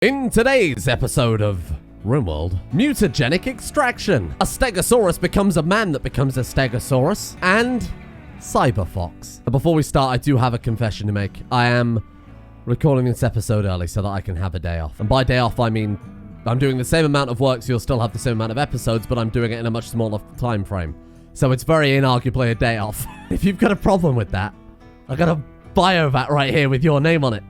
In today's episode of Rimworld, mutagenic extraction. A Stegosaurus becomes a man that becomes a Stegosaurus, and Cyberfox. Before we start, I do have a confession to make. I am recording this episode early so that I can have a day off. And by day off, I mean I'm doing the same amount of work, so you'll still have the same amount of episodes, but I'm doing it in a much smaller time frame. So it's very inarguably a day off. If you've got a problem with that, I got a biovat right here with your name on it.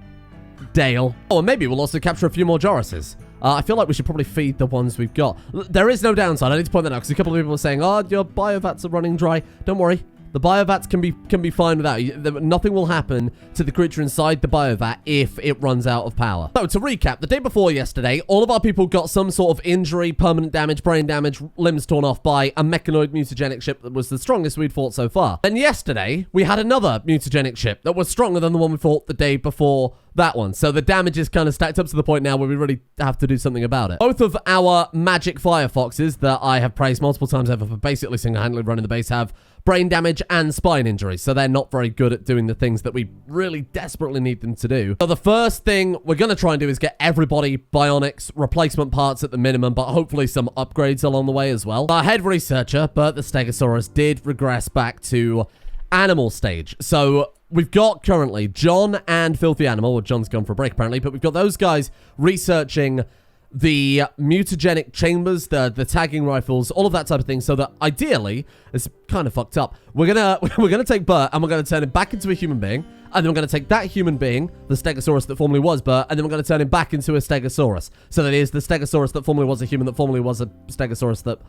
Dale. Oh, and maybe we'll also capture a few more Jorises. I feel like we should probably feed the ones we've got. There is no downside. I need to point that out because a couple of people are saying, oh, your biovats are running dry. Don't worry. The biovats can be fine without you. Nothing will happen to the creature inside the biovat if it runs out of power. So, to recap, the day before yesterday, all of our people got some sort of injury, permanent damage, brain damage, limbs torn off by a mechanoid mutagenic ship that was the strongest we'd fought so far. Then yesterday, we had another mutagenic ship that was stronger than the one we fought the day before that one. So the damage is kind of stacked up to the point now where we really have to do something about it. Both of our magic firefoxes that I have praised multiple times over for basically single-handedly running the base have brain damage and spine injuries, so they're not very good at doing the things that we really desperately need them to do. So the first thing we're going to try and do is get everybody bionics, replacement parts at the minimum, but hopefully some upgrades along the way as well. Our head researcher, Bert the Stegosaurus, did regress back to animal stage. So we've got currently John and Filthy Animal, well, John's gone for a break apparently, but we've got those guys researching the mutagenic chambers, the tagging rifles, all of that type of thing, so that ideally, it's kind of fucked up, we're gonna take Bert and we're gonna turn him back into a human being, and then we're gonna take that human being, the Stegosaurus that formerly was Bert, and then we're gonna turn him back into a Stegosaurus, so that he is the Stegosaurus that formerly was a human, that formerly was a Stegosaurus that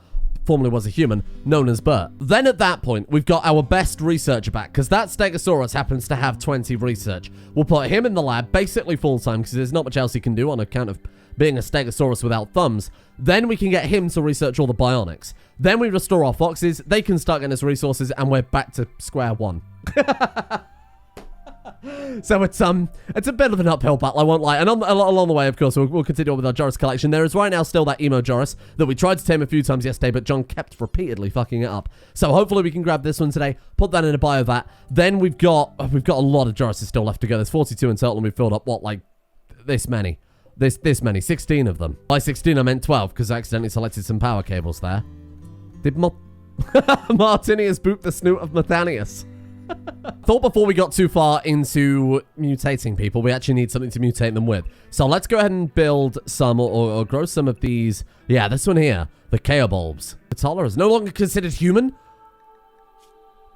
formerly was a human, known as Bert. Then at that point, we've got our best researcher back, because that Stegosaurus happens to have 20 research. We'll put him in the lab, basically full-time, because there's not much else he can do on account of being a Stegosaurus without thumbs. Then we can get him to research all the bionics. Then we restore our foxes, they can start getting us resources, and we're back to square one. So it's a bit of an uphill battle, I won't lie. And along the way, of course, we'll continue on with our Joris collection. There is right now still that emo Joris that we tried to tame a few times yesterday, but John kept repeatedly fucking it up. So hopefully we can grab this one today, put that in a biovat. Then we've got a lot of Jorises still left to go. There's 42 in total, and we've filled up, what, like this many? This many, 16 of them. By 16, I meant 12, because I accidentally selected some power cables there. Did Martinius boot the snoot of Martinius? Thought before we got too far into mutating people, we actually need something to mutate them with. So let's go ahead and build some, or grow some of these. Yeah, this one here, the Chaos bulbs. Katala is no longer considered human.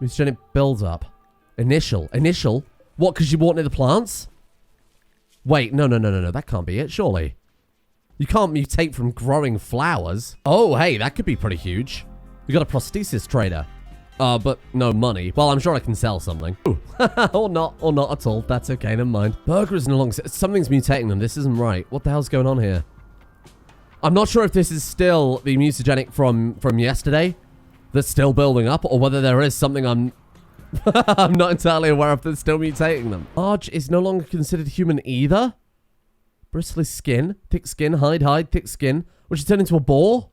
Mutagenic builds up. Initial. What, because you wanted the plants? Wait, no, that can't be it, surely. You can't mutate from growing flowers. Oh, hey, that could be pretty huge. We got a prosthesis trader. But no money. Well, I'm sure I can sell something. Ooh. or not at all. That's okay, never mind. Burger is no longer... Something's mutating them. This isn't right. What the hell's going on here? I'm not sure if this is still the mutagenic from yesterday that's still building up, or whether there is something I'm not entirely aware of that's still mutating them. Marge is no longer considered human either. Bristly skin. Thick skin. Hide. Thick skin. Would she turn into a boar?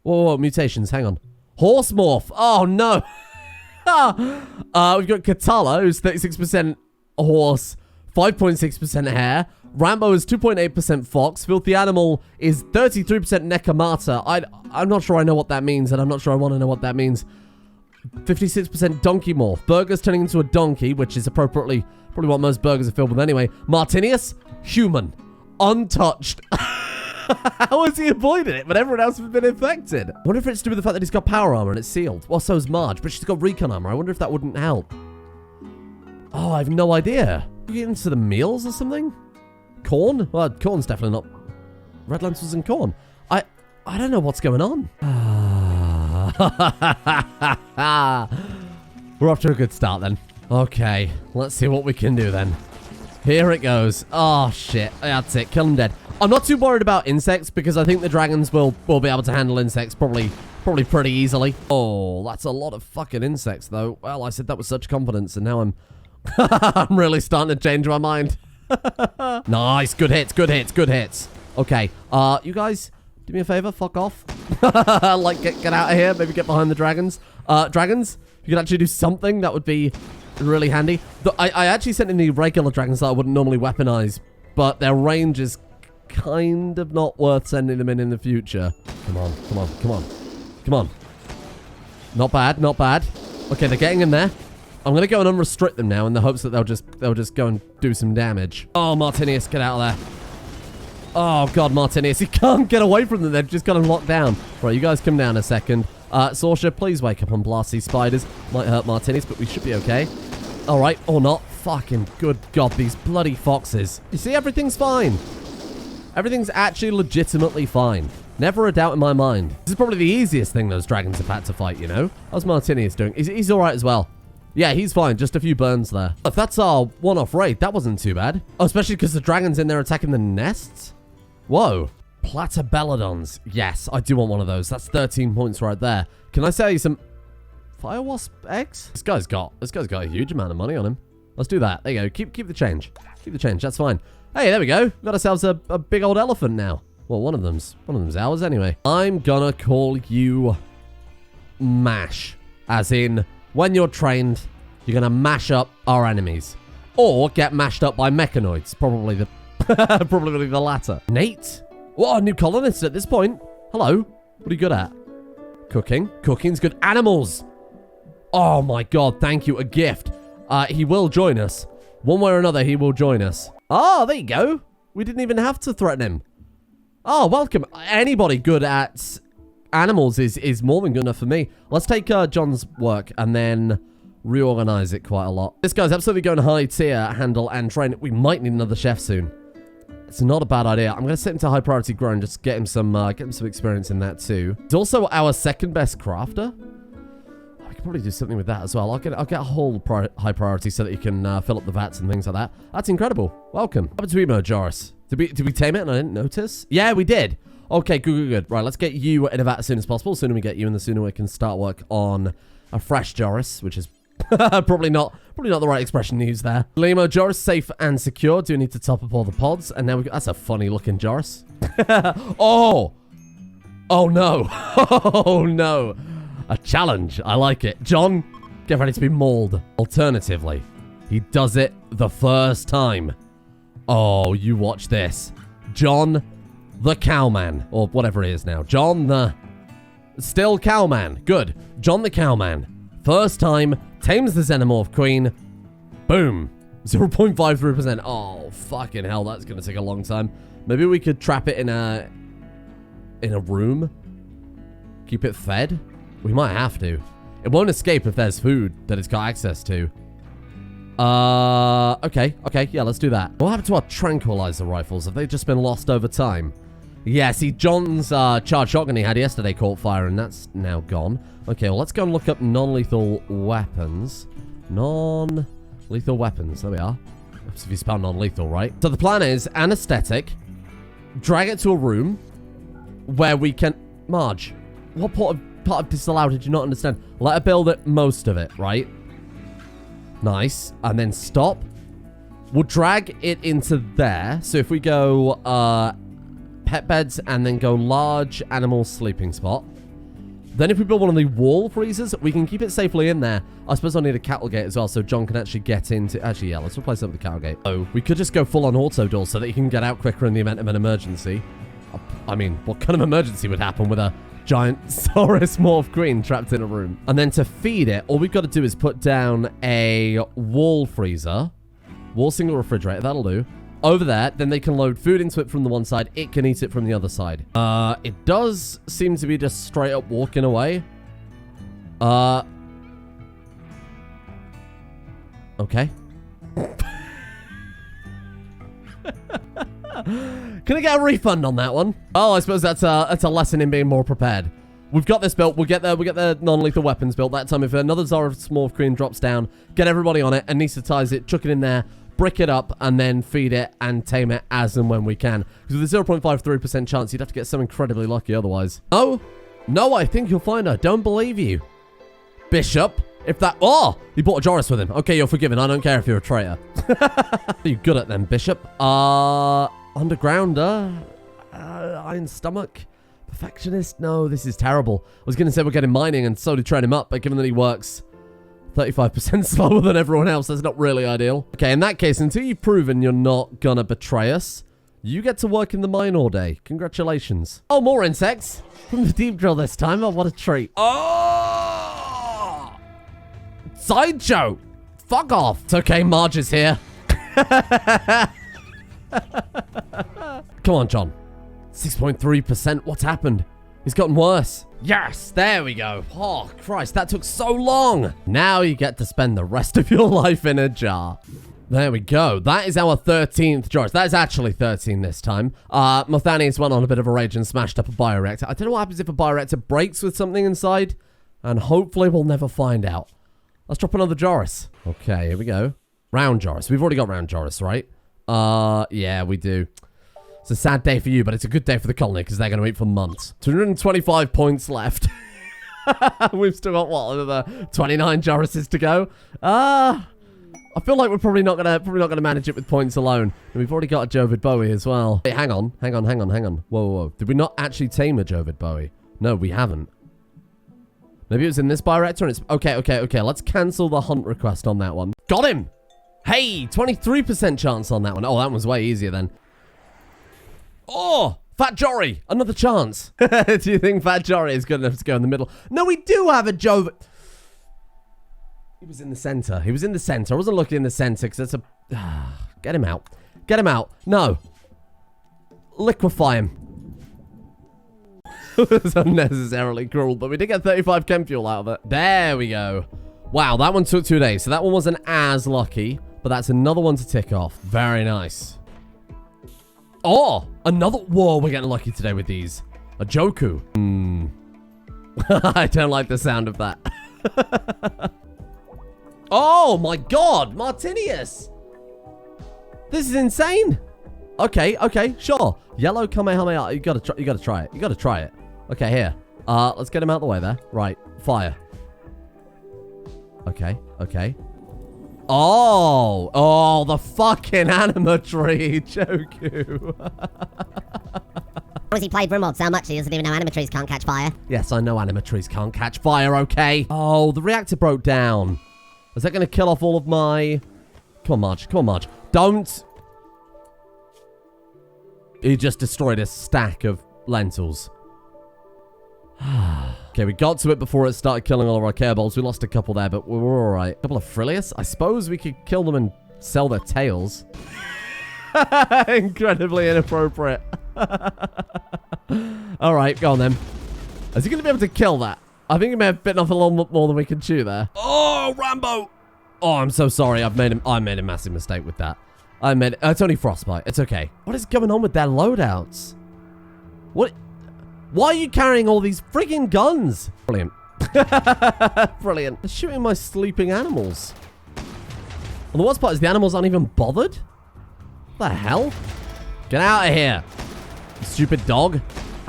Whoa, mutations. Hang on. Horse morph. Oh, no. We've got Katala, who's 36% horse, 5.6% hair. Rambo is 2.8% fox. Filthy Animal is 33% Nekomata. I'm not sure I know what that means, and I'm not sure I want to know what that means. 56% donkey morph. Burger's turning into a donkey, which is appropriately probably what most burgers are filled with anyway. Martinius, human. Untouched. How has he avoided it, but everyone else has been infected? I wonder if it's to do with the fact that he's got power armor and it's sealed. Well, so is Marge, but she's got recon armor. I wonder if that wouldn't help. Oh, I have no idea. You get into the meals or something? Corn? Well, corn's definitely not. Red lentils and corn. I don't know what's going on. We're off to a good start then. Okay, let's see what we can do then. Here it goes. Oh, shit. That's it. Kill them dead. I'm not too worried about insects because I think the dragons will be able to handle insects probably pretty easily. Oh, that's a lot of fucking insects, though. Well, I said that with such confidence, and now I'm really starting to change my mind. Nice. Good hits. Okay. You guys, do me a favor. Fuck off. Like, get out of here. Maybe get behind the dragons. Dragons, if you could actually do something, that would be really handy. I actually sent in the regular dragons that I wouldn't normally weaponize, but their range is kind of not worth sending them in the future. Come on, come on, come on. Come on. Not bad, not bad. Okay, they're getting in there. I'm going to go and unrestrict them now in the hopes that they'll just go and do some damage. Oh, Martinius, get out of there. Oh, God, Martinius. He can't get away from them. They've just got him locked down. Right, you guys come down a second. Xrushha, please wake up and blast these spiders. Might hurt Martinius, but we should be okay. All right, or not. Fucking good God, these bloody foxes. You see, everything's fine. Everything's actually legitimately fine. Never a doubt in my mind. This is probably the easiest thing those dragons have had to fight, you know? How's Martinius doing? He's all right as well. Yeah, he's fine. Just a few burns there. If that's our one-off raid, that wasn't too bad. Oh, especially because the dragon's in there attacking the nests? Whoa. Platybelodons. Yes, I do want one of those. That's 13 points right there. Can I sell you some fire wasp eggs? This guy's got a huge amount of money on him. Let's do that. There you go. Keep the change. Keep the change. That's fine. Hey, there we go. We've got ourselves a big old elephant now. Well, one of them's ours anyway. I'm gonna call you Mash. As in, when you're trained, you're gonna mash up our enemies. Or get mashed up by mechanoids. Probably the latter. Nate? What, a new colonist at this point? Hello. What are you good at? Cooking. Cooking's good. Animals. Oh my God, thank you. A gift. He will join us. One way or another, he will join us. Oh, there you go. We didn't even have to threaten him. Oh, welcome. Anybody good at animals is more than good enough for me. Let's take John's work and then reorganize it quite a lot. This guy's absolutely going high tier, handle, and train. We might need another chef soon. It's not a bad idea. I'm going to set him to high priority grow and just get him some experience in that too. He's also our second best crafter. I could probably do something with that as well. I'll get a whole high priority so that you can fill up the vats and things like that. That's incredible. Welcome. What happened to Emo, Joris? Did we tame it and I didn't notice? Yeah, we did. Okay, good. Right, let's get you in a vat as soon as possible. The sooner we get you in, the sooner we can start work on a fresh Joris, which is probably not the right expression to use there. Limo, Joris, safe and secure. Do need to top up all the pods. And now that's a funny looking Joris. Oh no. Oh no. A challenge. I like it. John, get ready to be mauled. Alternatively, he does it the first time. Oh, you watch this. John the Cowman. Or whatever it is now. John the... Still Cowman. Good. John the Cowman. First time. Tames the Xenomorph Queen. Boom. 0.53%. Oh, fucking hell. That's going to take a long time. Maybe we could trap it in a room. Keep it fed. We might have to. It won't escape if there's food that it's got access to. Okay, yeah, let's do that. What happened to our tranquilizer rifles? Have they just been lost over time? Yeah, see, John's charged shotgun he had yesterday caught fire, and that's now gone. Okay, well, let's go and look up non-lethal weapons. Non-lethal weapons, there we are. Oops, if you spell non-lethal, right? So the plan is anesthetic, drag it to a room where we can... Marge, what part of disallow did you not understand? Let her build it, most of it, right? Nice. And then stop. We'll drag it into there. So if we go pet beds and then go large animal sleeping spot. Then if we build one of the wall freezers, we can keep it safely in there. I suppose I'll need a cattle gate as well so John can actually get into... Actually, yeah, let's replace it with the cattle gate. Oh, we could just go full on auto door so that he can get out quicker in the event of an emergency. I mean, what kind of emergency would happen with a giant Saurus morph queen trapped in a room? And then to feed it, all we've got to do is put down a wall freezer. Wall single refrigerator, that'll do. Over there, then they can load food into it from the one side. It can eat it from the other side. It does seem to be just straight up walking away. Okay. Can I get a refund on that one? Oh, I suppose that's a lesson in being more prepared. We've got this built. We'll get the non-lethal weapons built. That time, if another Saurus morph queen drops down, get everybody on it, anesthetize it, chuck it in there, brick it up, and then feed it and tame it as and when we can. Because with a 0.53% chance, you'd have to get so incredibly lucky otherwise. Oh, no, I think you'll find her. Don't believe you. Bishop, if that... Oh, he brought a Joris with him. Okay, you're forgiven. I don't care if you're a traitor. Are you good at them, Bishop? Undergrounder. Iron stomach. Perfectionist. No, this is terrible. I was going to say we're getting mining and slowly train him up, but given that he works 35% slower than everyone else, that's not really ideal. Okay, in that case, until you've proven you're not gonna betray us, You get to work in the mine all day. Congratulations. Oh, more insects. From the deep drill this time. Oh, what a treat. Oh! Sideshow. Fuck off. It's okay, Marge is here. Come on, John. 6.3%. What's happened? He's gotten worse. Yes, there we go. Oh, Christ, that took so long. Now you get to spend the rest of your life in a jar. There we go. That is our 13th Joris. That is actually 13 this time. Martinius went on a bit of a rage and smashed up a bioreactor. I don't know what happens if a bioreactor breaks with something inside, and hopefully we'll never find out. Let's drop another Joris. Okay, here we go. Round Joris. We've already got round Joris, right? Yeah, we do. It's a sad day for you, but it's a good day for the colony because they're going to eat for months. 225 points left. We've still got, what, another 29 Jorises to go? I feel like we're probably not gonna manage it with points alone. And we've already got a Jovid Bowie as well. Hey, hang on. Whoa. Did we not actually tame a Jovid Bowie? No, we haven't. Maybe it was in this bioreactor and it's... Okay. Let's cancel the hunt request on that one. Got him! Hey, 23% chance on that one. Oh, that one's way easier then. Oh, Fat Jory, another chance. Do you think Fat Jory is good enough to go in the middle? No, we do have a Jovid... He was in the center. I wasn't looking in the center because it's a... Get him out. No. Liquefy him. It was unnecessarily cruel, but we did get 35 chem fuel out of it. There we go. Wow, that one took 2 days. So that one wasn't as lucky, but that's another one to tick off. Very nice. Oh, another... Whoa, we're getting lucky today with these. A Joku. I don't like the sound of that. Oh my god, Martinius! This is insane. Okay, sure. Yellow Kamehameha. You gotta try it. Okay, here. Let's get him out of the way there. Right, fire. Okay. Oh, the fucking Animatree, Joku. He played Rimworld so much he doesn't even know Animatrees can't catch fire. Yes, I know Animatrees can't catch fire, okay? Oh, the reactor broke down. Is that going to kill off all of my... Come on, Marge. Don't. He just destroyed a stack of lentils. Okay, we got to it before it started killing all of our care balls. We lost a couple there, but we were all right. A couple of Frillius. I suppose we could kill them and sell their tails. Incredibly inappropriate. All right, go on then. Is he going to be able to kill that? I think he may have bitten off a little bit more than we can chew there. Oh, Rambo! Oh, I'm so sorry. I made a massive mistake with that. It's only frostbite. It's okay. What is going on with their loadouts? What? Why are you carrying all these friggin' guns? Brilliant. Brilliant. They're shooting my sleeping animals. And the worst part is the animals aren't even bothered. What the hell? Get out of here. You stupid dog.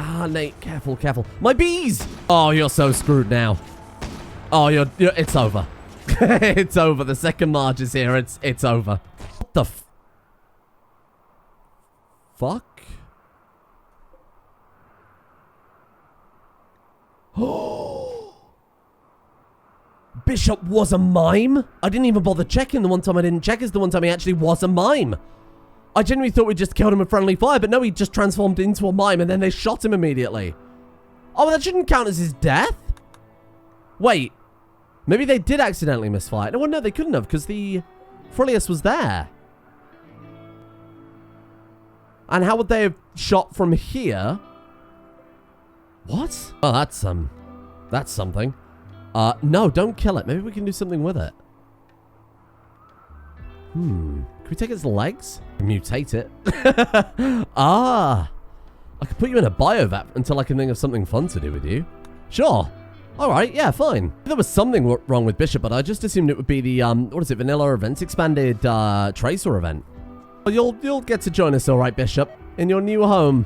Ah, Nate, careful. My bees! Oh, you're so screwed now. Oh, it's over. It's over. The second Marge is here. It's over. What the fuck? Oh! Bishop was a mime? I didn't even bother checking. The one time I didn't check is the one time he actually was a mime. I genuinely thought we just killed him with friendly fire, but no, he just transformed into a mime and then they shot him immediately. Oh, that shouldn't count as his death? Wait. Maybe they did accidentally misfire. No, they couldn't have because the Frillius was there. And how would they have shot from here? What? Oh, that's something. No, don't kill it. Maybe we can do something with it. Can we take its legs? Mutate it. I could put you in a biovac until I can think of something fun to do with you. Sure. Alright, yeah, fine. There was something wrong with Bishop, but I just assumed it would be the, what is it, Vanilla Events Expanded, Tracer event. Well, you'll get to join us, alright, Bishop, in your new home.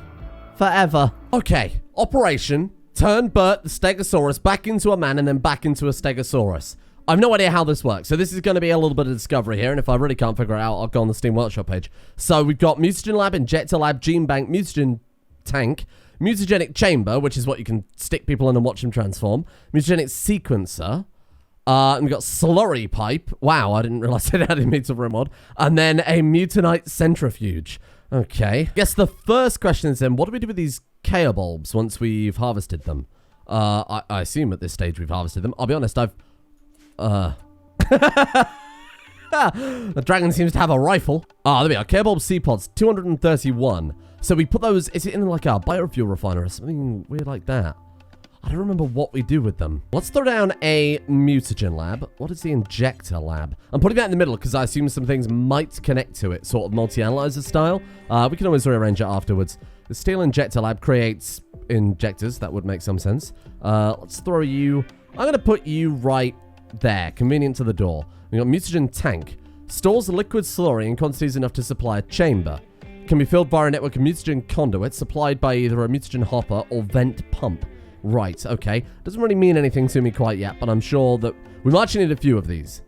Forever. Okay, Operation Turn Bert the Stegosaurus back into a man and then back into a Stegosaurus. I have no idea how this works, so this is going to be a little bit of discovery here, and if I really can't figure it out, I'll go on the Steam Workshop page. So we've got Mutagen Lab, Injector Lab, Gene Bank, Mutagen Tank, Mutagenic Chamber, which is what you can stick people in and watch them transform, Mutagenic Sequencer, and we've got Slurry Pipe. Wow, I didn't realize it added me to Rimworld. And then a Mutanite Centrifuge. Okay. Guess the first question is then, what do we do with these Chaos bulbs once we've harvested them? I assume at this stage we've harvested them. I'll be honest, The dragon seems to have a rifle. Ah, there we are. Chaos bulb seed pods, 231. So we put those, is it in like a biofuel refiner or something weird like that? I don't remember what we do with them. Let's throw down a mutagen lab. What is the injector lab? I'm putting that in the middle because I assume some things might connect to it, sort of multi-analyzer style. We can always rearrange it afterwards. The steel injector lab creates injectors. That would make some sense. Let's throw you... I'm going to put you right there, convenient to the door. We got mutagen tank. Stores liquid slurry in quantities enough to supply a chamber. Can be filled via a network of mutagen conduits supplied by either a mutagen hopper or vent pump. Right, okay. Doesn't really mean anything to me quite yet, but I'm sure that we might actually need a few of these.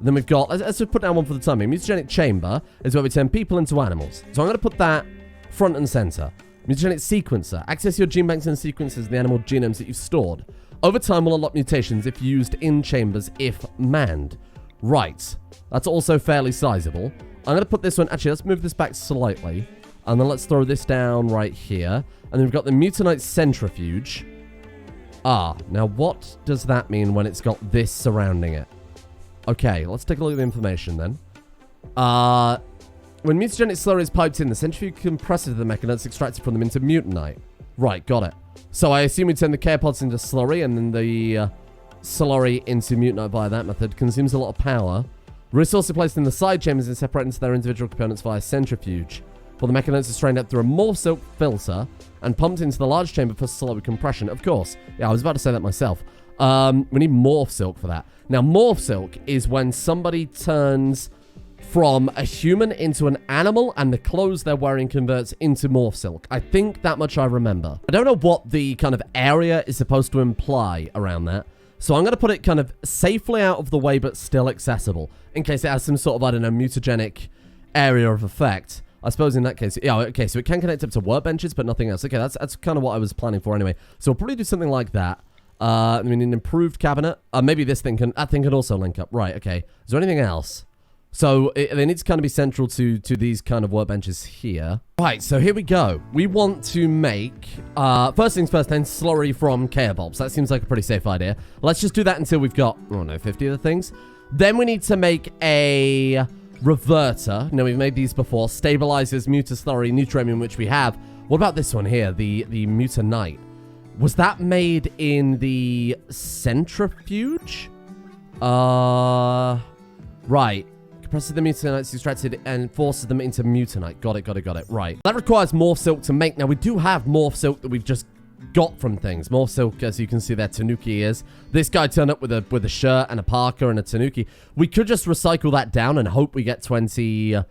Then we've got, let's just put down one for the time being. Mutagenic chamber is where we turn people into animals. So I'm going to put that front and center. Mutagenic sequencer. Access your gene banks and sequences in the animal genomes that you've stored. Over time will unlock mutations if used in chambers if manned. Right. That's also fairly sizable. I'm going to put this one, actually, let's move this back slightly. And then let's throw this down right here. And then we've got the mutanite centrifuge. Ah, now what does that mean when it's got this surrounding it? Okay, let's take a look at the information then. When mutagenic slurry is piped in, the centrifuge compresses the mechanites extracted from them into mutanite. Right, got it. So I assume we turn the chaos into slurry, and then the slurry into mutanite via that method. Consumes a lot of power. Resources placed in the side chambers and separated into their individual components via centrifuge. For the mechanites are strained up through a morph silk filter and pumped into the large chamber for slower compression. Of course. Yeah, I was about to say that myself. We need morph silk for that. Now, morph silk is when somebody turns from a human into an animal and the clothes they're wearing converts into morph silk. I think that much I remember. I don't know what the kind of area is supposed to imply around that. So I'm going to put it kind of safely out of the way but still accessible in case it has some sort of, I don't know, mutagenic area of effect. I suppose in that case, yeah, okay, so it can connect up to workbenches, but nothing else. Okay, that's kind of what I was planning for anyway. So we'll probably do something like that. I mean, an improved cabinet. Maybe that thing can also link up. Right, okay. Is there anything else? So they need to kind of be central to these kind of workbenches here. Right, so here we go. We want to make, first things first, then slurry from chaos bulbs. That seems like a pretty safe idea. Let's just do that until we've got, I don't know, 50 of the things. Then we need to make a reverter. Now, we've made these before. Stabilizers, mutaslurry, neutronium, which we have. What about this one here? The mutanite. Was that made in the centrifuge? Right. Compresses the mutanites extracted and forces them into mutanite. Got it. Right. That requires morph silk to make. Now, we do have morph silk that we've just got from things. Morph silk, as you can see there, tanuki ears. This guy turned up with a shirt and a parka and a tanuki. We could just recycle that down and hope we get 20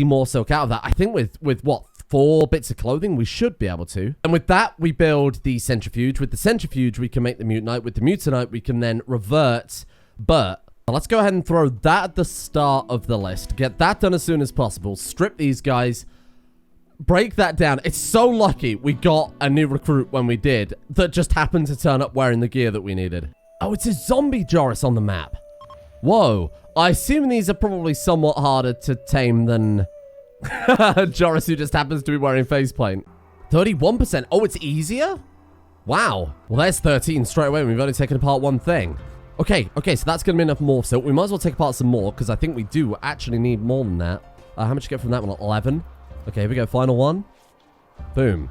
more silk out of that. I think with what, 4 bits of clothing, we should be able to. And with that, we build the centrifuge. With the centrifuge, we can make the mutanite. With the mutanite, we can then revert. But let's go ahead and throw that at the start of the list. Get that done as soon as possible. Strip these guys. Break that down. It's so lucky we got a new recruit when we did that just happened to turn up wearing the gear that we needed. Oh, it's a zombie Joris on the map. Whoa. I assume these are probably somewhat harder to tame than Joris, who just happens to be wearing faceplate. 31%. Oh, it's easier? Wow. Well, there's 13 straight away. We've only taken apart one thing. Okay, so that's going to be enough morph silk. We might as well take apart some more because I think we do actually need more than that. How much you get from that one? 11. Okay, here we go. Final one. Boom.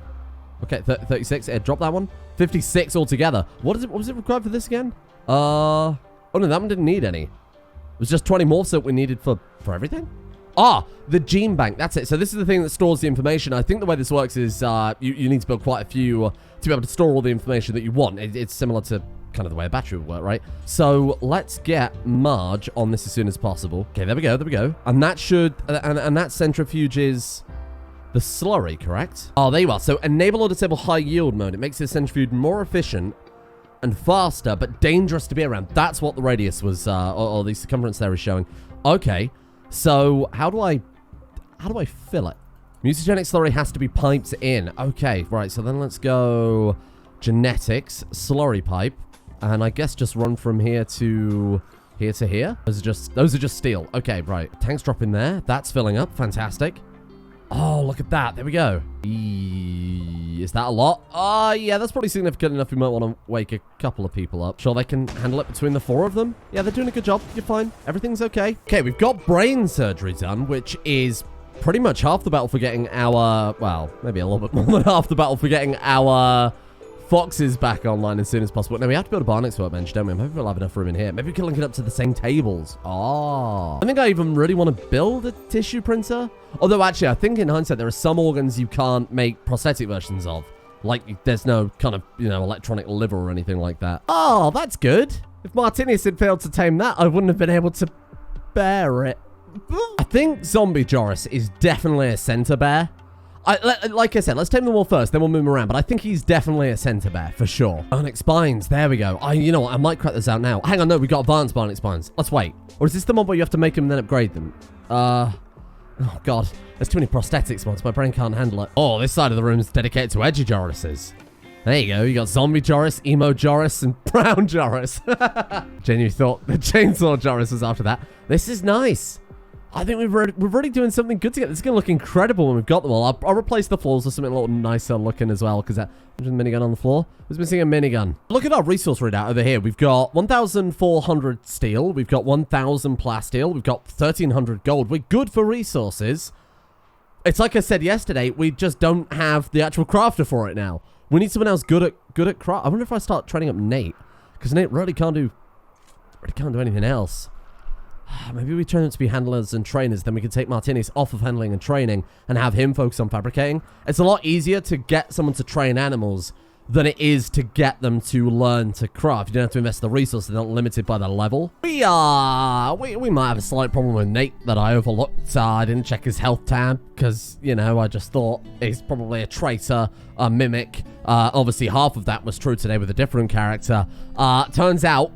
Okay, 36. Drop that one. 56 altogether. What was it required for this again? Oh no, that one didn't need any. It was just 20 morph silk we needed for everything? Ah, the gene bank. That's it. So this is the thing that stores the information. I think the way this works is you need to build quite a few to be able to store all the information that you want. It's similar to kind of the way a battery would work, right? So let's get Marge on this as soon as possible. Okay, there we go. And that should, and that centrifuge is the slurry, correct? Oh, there you are. So enable or disable high yield mode. It makes the centrifuge more efficient and faster, but dangerous to be around. That's what the radius was, or the circumference there is showing. Okay, so how do I fill it? Mutagenic slurry has to be piped in. Okay, right, so then let's go genetics, slurry pipe, and I guess just run from here to here. Those are just steel. Okay, right. Tanks drop in there. That's filling up. Fantastic. Oh, look at that. There we go. Is that a lot? Yeah, that's probably significant enough. We might want to wake a couple of people up. Sure, they can handle it between the 4 of them. Yeah, they're doing a good job. You're fine. Everything's okay. Okay, we've got brain surgery done, which is pretty much half the battle for getting our... Well, maybe a little bit more than half the battle for getting our... foxes back online as soon as possible. Now, we have to build a barnex workbench, don't we? Maybe we'll have enough room in here. Maybe we can link it up to the same tables. Oh. I think I even really want to build a tissue printer. Although, actually, I think in hindsight, there are some organs you can't make prosthetic versions of. Like, there's no kind of, you know, electronic liver or anything like that. Oh, that's good. If Martinius had failed to tame that, I wouldn't have been able to bear it. I think zombie Joris is definitely a center bear. Like I said, let's tame them all first, then we'll move them around. But I think he's definitely a center bear, for sure. Bionic spines, there we go. You know what, I might crack this out now. Hang on, no, we got advanced bionic spines. Let's wait. Or is this the mod where you have to make them and then upgrade them? Oh, God. There's too many prosthetics mods. My brain can't handle it. Oh, this side of the room is dedicated to edgy Jorises. There you go. You got zombie Joris, emo Joris, and brown Joris. Genuinely thought the chainsaw Joris was after that. This is nice. I think we're already doing something good together. This is going to look incredible when we've got them all. I'll replace the floors with something a little nicer looking as well, because there's a minigun on the floor. Who's missing a minigun? Look at our resource readout over here. We've got 1,400 steel. We've got 1,000 plasteel. We've got 1,300 gold. We're good for resources. It's like I said yesterday, we just don't have the actual crafter for it now. We need someone else good at craft. I wonder if I start training up Nate, because Nate really can't do anything else. Maybe we turn them to be handlers and trainers, then we can take Martinius off of handling and training and have him focus on fabricating. It's a lot easier to get someone to train animals than it is to get them to learn to craft. You don't have to invest the resources, they're not limited by their level. We might have a slight problem with Nate that I overlooked. I didn't check his health tab because, you know, I just thought he's probably a traitor, a mimic. Obviously, half of that was true today with a different character. Turns out,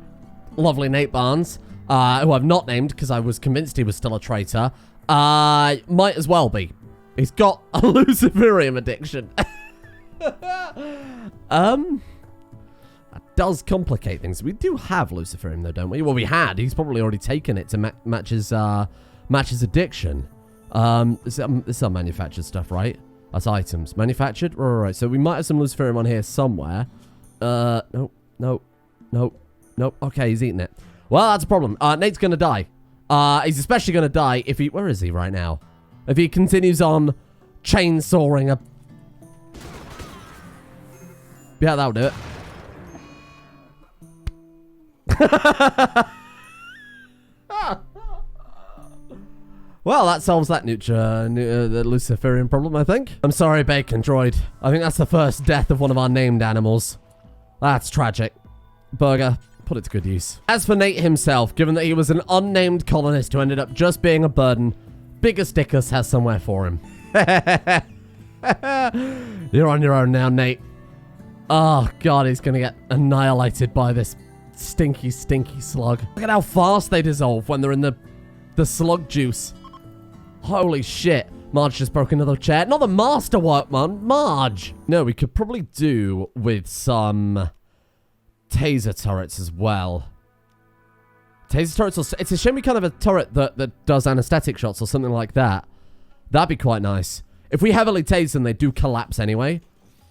lovely Nate Barnes, who I've not named because I was convinced he was still a traitor, might as well be. He's got a Luciferium addiction. That does complicate things. We do have Luciferium though, don't we? Well, we had. He's probably already taken it to match his addiction. This is our manufactured stuff, right? That's items. Manufactured? Right. So we might have some Luciferium on here somewhere. Nope. Okay, he's eating it. Well, that's a problem. Nate's gonna die. He's especially gonna die if he... Where is he right now? If he continues on chainsawing a... Yeah, that'll do it. Well, that solves that the Luciferian problem, I think. I'm sorry, Bacon Droid. I think that's the first death of one of our named animals. That's tragic. Burger, put it to good use. As for Nate himself, given that he was an unnamed colonist who ended up just being a burden, Bigger Stickers has somewhere for him. You're on your own now, Nate. Oh, God, he's going to get annihilated by this stinky, stinky slug. Look at how fast they dissolve when they're in the slug juice. Holy shit. Marge just broke another chair. Not the masterwork, man. Marge. No, we could probably do with some taser turrets as well. Taser turrets, it's a shame we can't have a turret that does anesthetic shots or something like that. That'd be quite nice. If we heavily tase them, they do collapse anyway.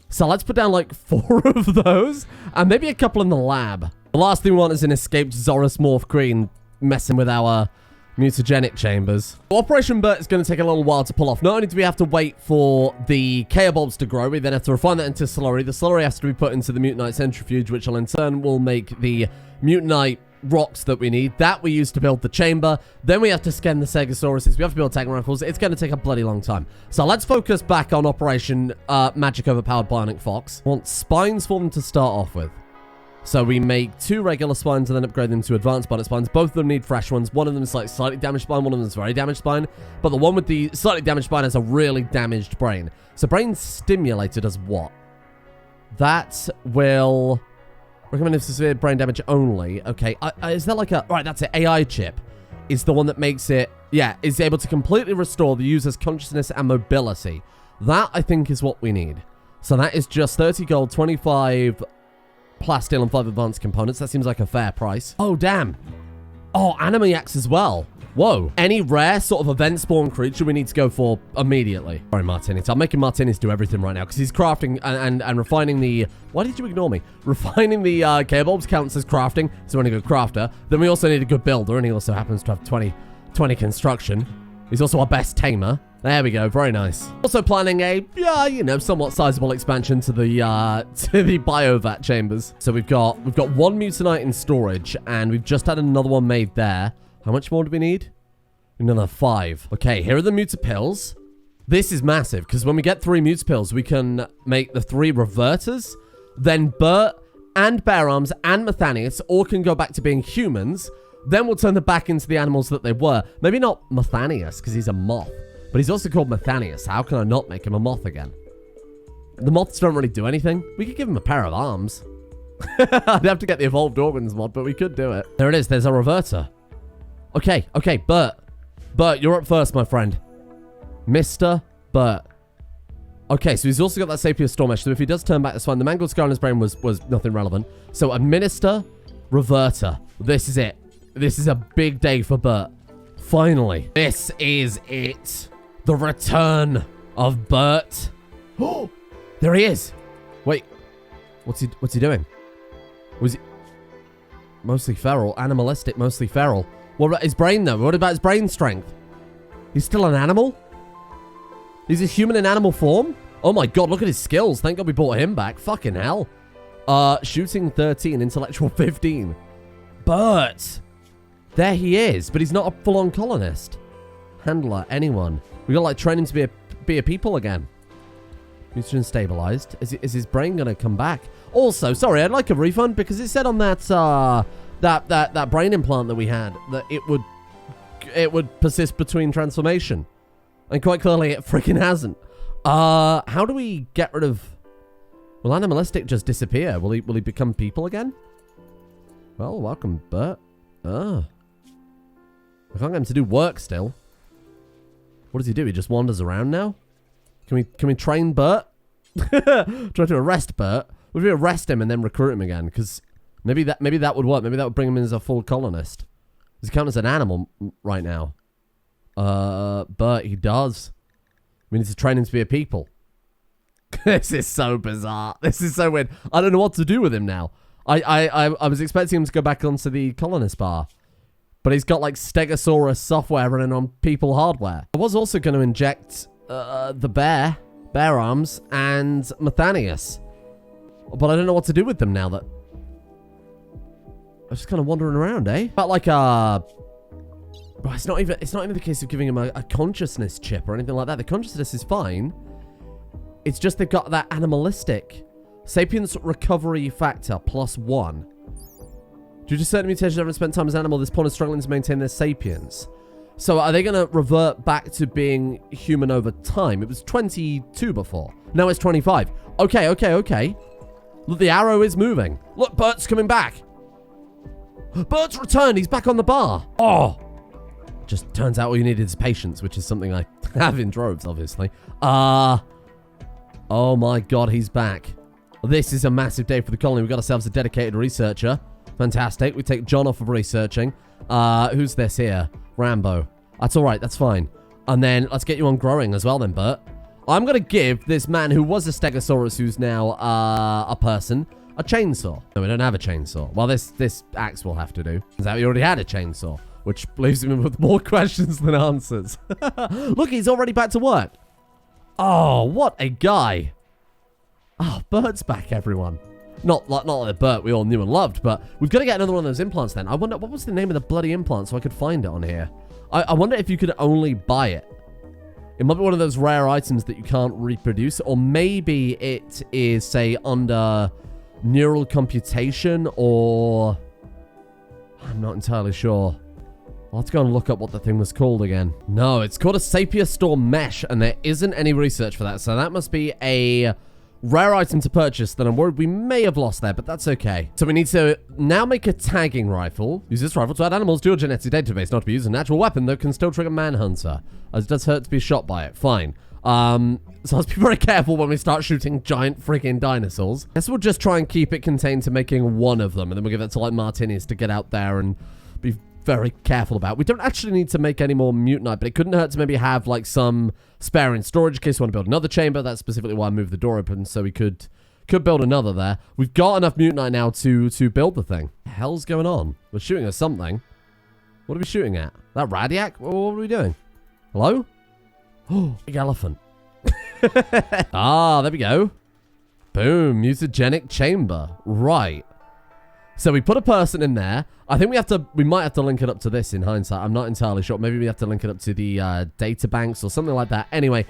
So let's put down like 4 of those and maybe a couple in the lab. The last thing we want is an escaped Zoris Morph Green messing with our mutagenic chambers. Operation Bert is going to take a little while to pull off. Not only do we have to wait for the Chaobulbs to grow, we then have to refine that into slurry. The slurry has to be put into the mutanite centrifuge, which will in turn will make the mutanite rocks that we need. That we use to build the chamber. Then we have to scan the Stegosauruses. We have to build tank rifles. It's going to take a bloody long time. So let's focus back on Operation Magic Overpowered Bionic Fox. I want spines for them to start off with. So we make 2 regular spines and then upgrade them to advanced bionic spines. Both of them need fresh ones. One of them is like slightly damaged spine. One of them is very damaged spine. But the one with the slightly damaged spine has a really damaged brain. So brain stimulated as what? That will... Recommended for severe brain damage only. Okay. Is that like a... Right, that's it. AI chip is the one that makes it... Yeah, is able to completely restore the user's consciousness and mobility. That, I think, is what we need. So that is just 30 gold, 25 plasteel, and 5 advanced components. That seems like a fair price. Oh, damn. Oh, Animaniacs as well. Whoa. Any rare sort of event spawn creature we need to go for immediately. Sorry, Martinius. I'm making Martinius do everything right now because he's crafting and refining the... Why did you ignore me? Refining the K-bulbs counts as crafting, so we're only a good crafter. Then we also need a good builder, and he also happens to have 20 construction. He's also our best tamer. There we go. Very nice. Also planning a, you know, somewhat sizable expansion to the biovat chambers. So we've got one mutanite in storage, and we've just had another one made there. How much more do we need? Another 5. Okay, here are the mutapills. This is massive, because when we get 3 mutapills, we can make the 3 reverters. Then Bert and Bear Arms and Martinius all can go back to being humans. Then we'll turn them back into the animals that they were. Maybe not Martinius, because he's a moth. But he's also called Martinius. How can I not make him a moth again? The moths don't really do anything. We could give him a pair of arms. I'd have to get the evolved organs mod, but we could do it. There it is. There's a reverter. Okay, Bert. Bert, you're up first, my friend. Mr. Bert. Okay, so he's also got that Sapir Stormesh, so if he does turn back, that's fine. The mangled scar on his brain was nothing relevant. So administer, reverter. This is it. This is a big day for Bert. Finally. This is it. The return of Bert. Oh, there he is. Wait, what's he doing? Was he mostly feral, animalistic, mostly feral? What about his brain though? What about his brain strength? He's still an animal? He's a human in animal form? Oh my god, look at his skills. Thank god we brought him back. Fucking hell. Shooting 13, intellectual 15. Bert. There he is, but he's not a full-on colonist. Handler, anyone. We gotta like train him to be a people again. Mutagen stabilized. Is his brain gonna come back? Also, sorry, I'd like a refund because it said on that that brain implant that we had that it would persist between transformation, and quite clearly it freaking hasn't. How do we get rid of? Will animalistic just disappear? Will he become people again? Well, welcome, Bert. I can't get him to do work still. What does he do? He just wanders around now? Can we train Bert? Try to arrest Bert. What if we arrest him and then recruit him again? Because maybe that would work. Maybe that would bring him in as a full colonist. Does he count as an animal right now? Bert, he does. We need to train him to be a people. This is so bizarre. This is so weird. I don't know what to do with him now. I was expecting him to go back onto the colonist bar. But he's got like Stegosaurus software running on people hardware. I was also going to inject the Bear Arms, and Martinius. But I don't know what to do with them now that... I'm just kind of wandering around, eh? But like Bro, it's not even the case of giving him a consciousness chip or anything like that. The consciousness is fine. It's just they've got that animalistic sapience recovery factor +1. Due to certain mutations, haven't spent time as an animal, this pawn is struggling to maintain their sapience. So are they going to revert back to being human over time? It was 22 before. Now it's 25. Okay. Look, the arrow is moving. Look, Bert's coming back. Bert's returned. He's back on the bar. Oh. Just turns out all you needed is patience, which is something I have in droves, obviously. Oh my god, he's back. This is a massive day for the colony. We've got ourselves a dedicated researcher. Fantastic. We take John off of researching. Who's this here? Rambo. That's all right. That's fine. And then let's get you on growing as well then, Bert. I'm going to give this man who was a Stegosaurus, who's now a person, a chainsaw. No, we don't have a chainsaw. Well, this axe will have to do. Is that we already had a chainsaw, which leaves him with more questions than answers. Look, he's already back to work. Oh, what a guy. Oh, Bert's back, everyone. Not like the Bert we all knew and loved, but we've got to get another one of those implants then. I wonder, what was the name of the bloody implant so I could find it on here? I wonder if you could only buy it. It might be one of those rare items that you can't reproduce, or maybe it is, say, under neural computation, or... I'm not entirely sure. I'll have to go and look up what the thing was called again. No, it's called a Sapir Storm Mesh, and there isn't any research for that, so that must be a rare item to purchase that I'm worried we may have lost there, but that's okay. So we need to now make a tagging rifle. Use this rifle to add animals to your genetic database, not to be used as a natural weapon that can still trigger Manhunter, as it does hurt to be shot by it. Fine. So let's be very careful when we start shooting giant freaking dinosaurs. I guess we'll just try and keep it contained to making one of them, and then we'll give it to like Martinius to get out there and be very careful about. We don't actually need to make any more mutanite, but it couldn't hurt to maybe have like some spare in storage in case we want to build another chamber. That's specifically why I moved the door open, so we could build another there. We've got enough mutanite now to build the thing. What the hell's going on? We're shooting at something. What are we shooting at? That Radiac? What are we doing? Hello? Oh, big elephant. Ah, there we go. Boom, mutagenic chamber. Right. So we put a person in there. I think we might have to link it up to this in hindsight. I'm not entirely sure. Maybe we have to link it up to the data banks or something like that. Anyway,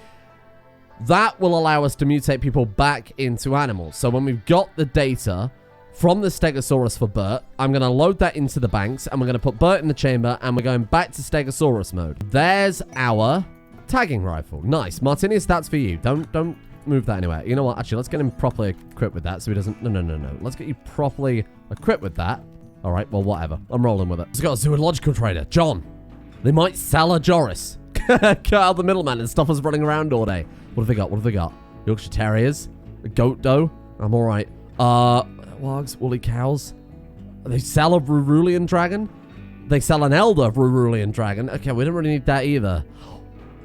that will allow us to mutate people back into animals. So when we've got the data from the Stegosaurus for Bert, I'm going to load that into the banks, and we're going to put Bert in the chamber, and we're going back to Stegosaurus mode. There's our tagging rifle. Nice. Martinius, that's for you. Don't move that anywhere. You know what? Actually, let's get him properly equipped with that so he doesn't... No. Let's get you properly equipped with that. All right, well, whatever. I'm rolling with it. Let's go. Zoological trader. John. They might sell a Joris. Cut out the middleman and stop us running around all day. What have they got? What have they got? Yorkshire Terriers. A goat doe. I'm all right. Wargs, woolly cows. They sell a Rurulian dragon. They sell an elder Rurulian dragon. Okay, we don't really need that either.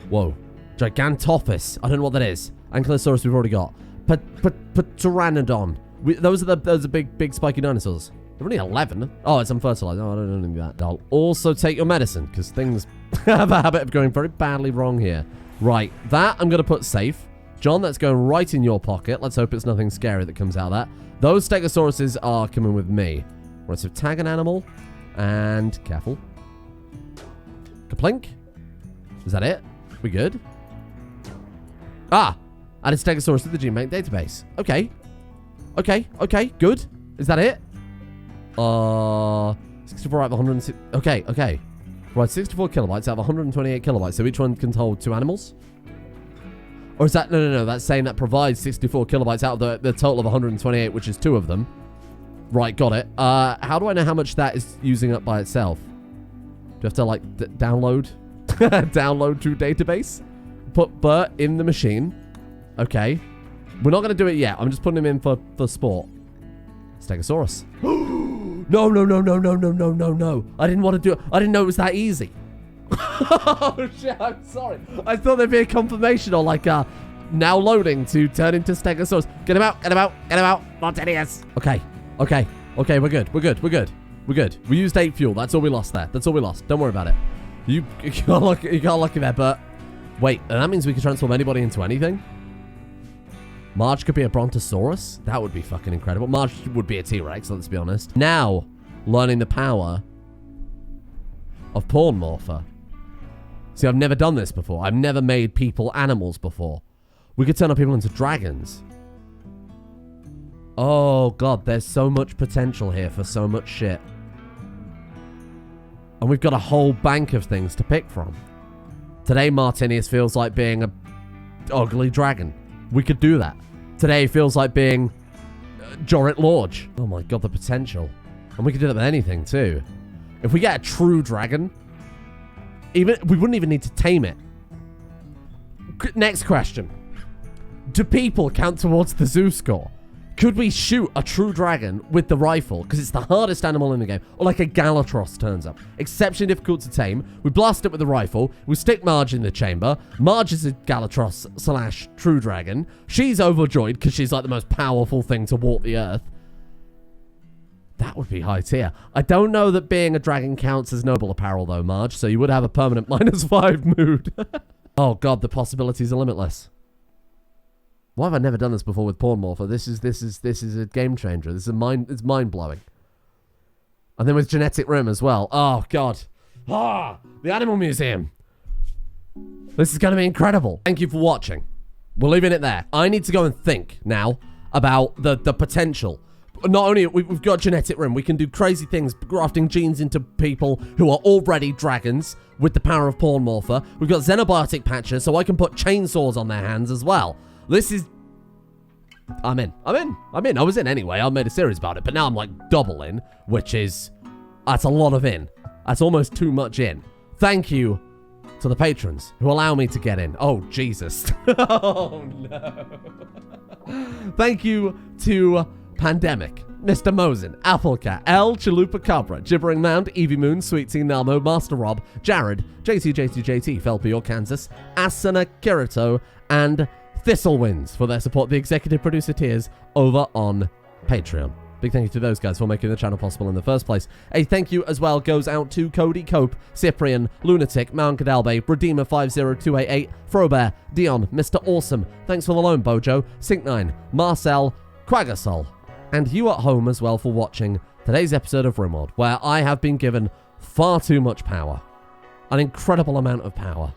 Whoa. Gigantophis. I don't know what that is. Ankylosaurus we've already got. Pteranodon. Those are the big spiky dinosaurs. They're only 11. Oh, it's unfertilized. No, I don't need that. I'll also take your medicine, because things have a habit of going very badly wrong here. Right, that I'm going to put safe. John, that's going right in your pocket. Let's hope it's nothing scary that comes out of that. Those Stegosauruses are coming with me. Right, so tag an animal. And careful. Kaplink. Is that it? We good? Ah! Added Stegosaurus to the gene bank database. Okay. Okay, good. Is that it? 64 out of 106. Okay. Right, 64 kilobytes out of 128 kilobytes. So each one can hold 2 animals? Or is that... No. That's saying that provides 64 kilobytes out of the total of 128, which is 2 of them. Right, got it. How do I know how much that is using up by itself? Do I have to, like, download? Download to database? Put Bert in the machine. Okay. We're not going to do it yet. I'm just putting him in for sport. Stegosaurus. No. I didn't want to do it. I didn't know it was that easy. Oh, shit. I'm sorry. I thought there'd be a confirmation or like now loading to turn into Stegosaurus. Get him out. Martinius. Okay. We're good. We used 8 fuel. That's all we lost there. Don't worry about it. You got lucky there, but wait, and that means we can transform anybody into anything? Marge could be a Brontosaurus? That would be fucking incredible. Marge would be a T-Rex, let's be honest. Now, learning the power of Pawnmorpher. See, I've never done this before. I've never made people animals before. We could turn our people into dragons. Oh, God, there's so much potential here for so much shit. And we've got a whole bank of things to pick from. Today, Martinius feels like being a ugly dragon. We could do that. Today feels like being Jorit Lorge. Oh my God, the potential. And we could do that with anything too. If we get a true dragon, we wouldn't even need to tame it. Next question. Do people count towards the zoo score? Could we shoot a true dragon with the rifle? Because it's the hardest animal in the game. Or like a Galatros turns up. Exceptionally difficult to tame. We blast it with the rifle. We stick Marge in the chamber. Marge is a Galatros / true dragon. She's overjoyed because she's like the most powerful thing to walk the earth. That would be high tier. I don't know that being a dragon counts as noble apparel though, Marge. So you would have a permanent -5 mood. Oh God, the possibilities are limitless. Why have I never done this before with Pawnmorpher? This is a game changer. It's mind blowing. And then with genetic room as well. Oh God. The Animal Museum. This is going to be incredible. Thank you for watching. We're leaving it there. I need to go and think now about the potential. Not only we've got genetic room, we can do crazy things, grafting genes into people who are already dragons with the power of Pawnmorpher. We've got xenobiotic patches, so I can put chainsaws on their hands as well. This is... I'm in. I was in anyway. I made a series about it, but now I'm like double in, which is... That's a lot of in. That's almost too much in. Thank you to the patrons who allow me to get in. Oh, Jesus. Oh, no. Thank you to Pandemic. Mr. Mosin, Applecat, L, Chalupa Cabra, Gibbering Mound, Evie Moon, Sweet Tea, Nelmo, Master Rob, Jared, JT, Felpior, Kansas, Asana, Kirito, and Thistlewinds for their support, the executive producer tiers over on Patreon. Big thank you to those guys for making the channel possible in the first place. A thank you as well goes out to Cody Cope, Cyprian, Lunatic, Mount Cadalbe, Redeemer 50288, Frobear, Dion, Mr. Awesome, thanks for the loan, Bojo, Sync9, Marcel, Quaggasol, and you at home as well for watching today's episode of Rimworld, where I have been given far too much power. An incredible amount of power.